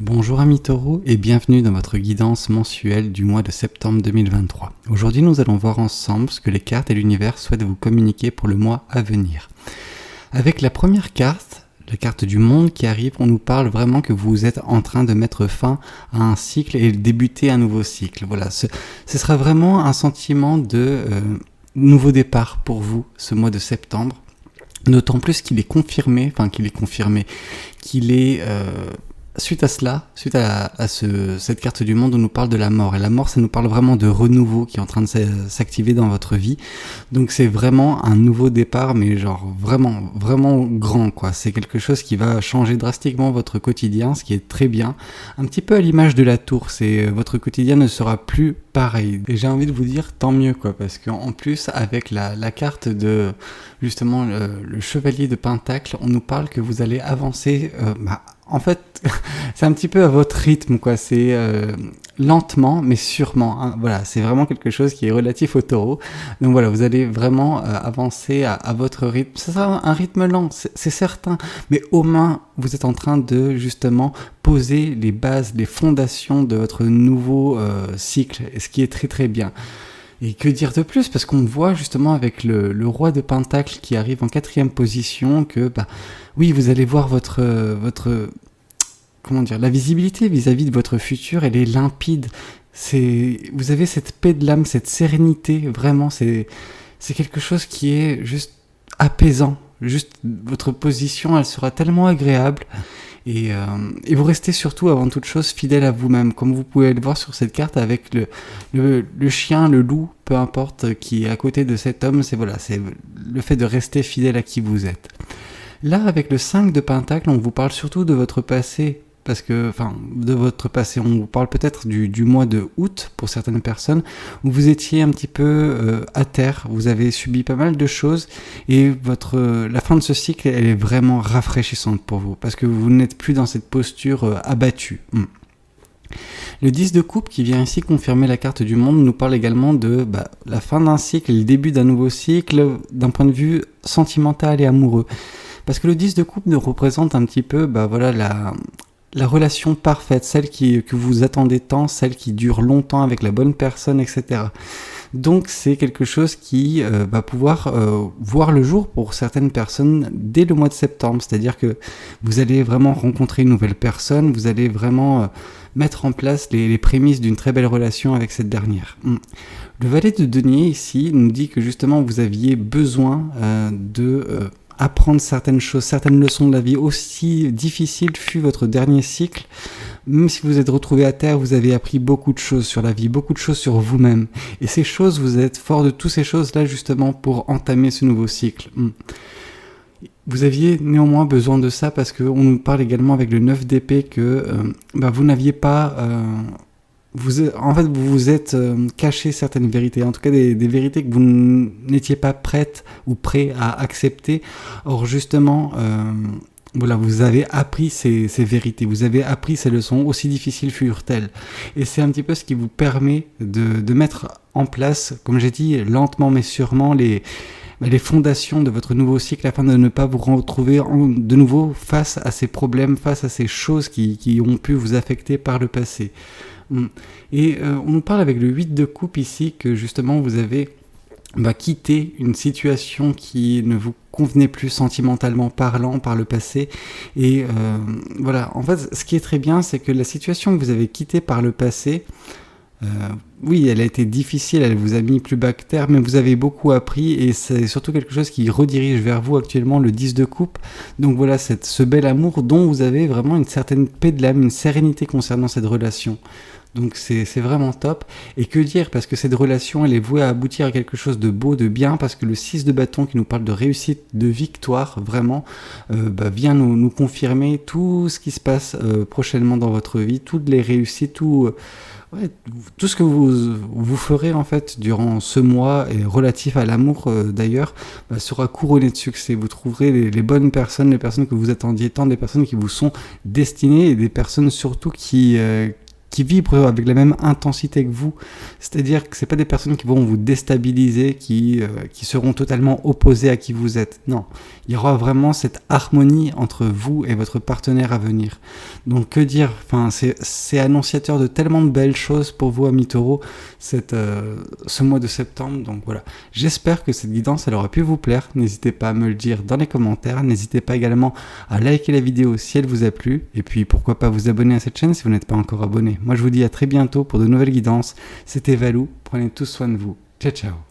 Bonjour amis taureaux et bienvenue dans votre guidance mensuelle du mois de septembre 2023. Aujourd'hui nous allons voir ensemble ce que les cartes et l'univers souhaitent vous communiquer pour le mois à venir. Avec la première carte, la carte du monde qui arrive, on nous parle vraiment que vous êtes en train de mettre fin à un cycle et débuter un nouveau cycle. Voilà, ce sera vraiment un sentiment de nouveau départ pour vous ce mois de septembre. D'autant plus qu'il est confirmé, suite à cela, cette carte du monde, on nous parle de la mort. Et la mort, ça nous parle vraiment de renouveau qui est en train de s'activer dans votre vie. Donc c'est vraiment un nouveau départ, mais genre vraiment, vraiment grand, quoi. C'est quelque chose qui va changer drastiquement votre quotidien, ce qui est très bien. Un petit peu à l'image de la tour, votre quotidien ne sera plus pareil. Et j'ai envie de vous dire tant mieux, quoi, parce qu'en plus, avec la carte de, justement, le chevalier de Pentacle, on nous parle que vous allez avancer, en fait, c'est un petit peu à votre rythme, quoi. C'est lentement, mais sûrement. Hein. Voilà, c'est vraiment quelque chose qui est relatif au taureau. Donc voilà, vous allez vraiment avancer à votre rythme. Ce sera un rythme lent, c'est certain. Mais au moins, vous êtes en train de, justement, poser les bases, les fondations de votre nouveau cycle. Ce qui est très très bien. Et que dire de plus? Parce qu'on voit justement avec le roi de Pentacle qui arrive en 4e position que, oui, vous allez voir la visibilité vis-à-vis de votre futur, elle est limpide. Vous avez cette paix de l'âme, cette sérénité, vraiment, c'est quelque chose qui est juste apaisant. Juste, votre position, elle sera tellement agréable. Et vous restez surtout, avant toute chose, fidèle à vous-même, comme vous pouvez le voir sur cette carte avec le chien, le loup, peu importe, qui est à côté de cet homme, c'est le fait de rester fidèle à qui vous êtes. Là, avec le 5 de Pentacle, on vous parle surtout de votre passé, on vous parle peut-être du mois de août pour certaines personnes, où vous étiez un petit peu à terre, vous avez subi pas mal de choses, et la fin de ce cycle, elle est vraiment rafraîchissante pour vous, parce que vous n'êtes plus dans cette posture abattue. Le 10 de coupe qui vient ici confirmer la carte du monde nous parle également de la fin d'un cycle, le début d'un nouveau cycle, d'un point de vue sentimental et amoureux. Parce que le 10 de coupe nous représente un petit peu la relation parfaite, celle que vous attendez tant, celle qui dure longtemps avec la bonne personne, etc. Donc c'est quelque chose qui va pouvoir voir le jour pour certaines personnes dès le mois de septembre. C'est-à-dire que vous allez vraiment rencontrer une nouvelle personne, vous allez vraiment mettre en place les prémices d'une très belle relation avec cette dernière. Le valet de denier ici nous dit que justement vous aviez besoin apprendre certaines choses, certaines leçons de la vie, aussi difficile fut votre dernier cycle. Même si vous êtes retrouvé à terre, vous avez appris beaucoup de choses sur la vie, beaucoup de choses sur vous-même. Et ces choses, vous êtes fort de toutes ces choses-là justement pour entamer ce nouveau cycle. Vous aviez néanmoins besoin de ça parce qu'on nous parle également avec le 9 d'épée que vous n'aviez pas... vous vous êtes caché certaines vérités, en tout cas des vérités que vous n'étiez pas prête ou prêt à accepter. Or justement, vous avez appris ces vérités, vous avez appris ces leçons, aussi difficiles furent-elles. Et c'est un petit peu ce qui vous permet de mettre en place, comme j'ai dit, lentement mais sûrement, les fondations de votre nouveau cycle afin de ne pas vous retrouver de nouveau face à ces problèmes, face à ces choses qui ont pu vous affecter par le passé. Et on nous parle avec le 8 de coupe ici que justement vous avez quitté une situation qui ne vous convenait plus sentimentalement parlant par le passé. Et en fait ce qui est très bien, c'est que la situation que vous avez quittée par le passé, oui, elle a été difficile, elle vous a mis plus bas que terre, mais vous avez beaucoup appris et c'est surtout quelque chose qui redirige vers vous actuellement le 10 de coupe. Donc voilà, ce bel amour dont vous avez vraiment une certaine paix de l'âme, une sérénité concernant cette relation. Donc c'est vraiment top. Et que dire, parce que cette relation, elle est vouée à aboutir à quelque chose de beau, de bien, parce que le 6 de bâton qui nous parle de réussite, de victoire, vraiment, vient nous confirmer tout ce qui se passe prochainement dans votre vie, toutes les réussites, tout ce que vous ferez en fait durant ce mois, et relatif à l'amour d'ailleurs, sera couronné de succès. Vous trouverez les bonnes personnes, les personnes que vous attendiez tant, des personnes qui vous sont destinées, et des personnes surtout qui qui vibrent avec la même intensité que vous. C'est-à-dire que c'est pas des personnes qui vont vous déstabiliser, qui seront totalement opposées à qui vous êtes. Non, il y aura vraiment cette harmonie entre vous et votre partenaire à venir. Donc que dire, enfin, c'est annonciateur de tellement de belles choses pour vous, amis taureaux, ce mois de septembre. Donc voilà, j'espère que cette guidance, elle aura pu vous plaire. N'hésitez pas à me le dire dans les commentaires. N'hésitez pas également à liker la vidéo si elle vous a plu. Et puis pourquoi pas vous abonner à cette chaîne si vous n'êtes pas encore abonné. Moi je vous dis à très bientôt pour de nouvelles guidances. C'était Valou, prenez tous soin de vous. Ciao ciao.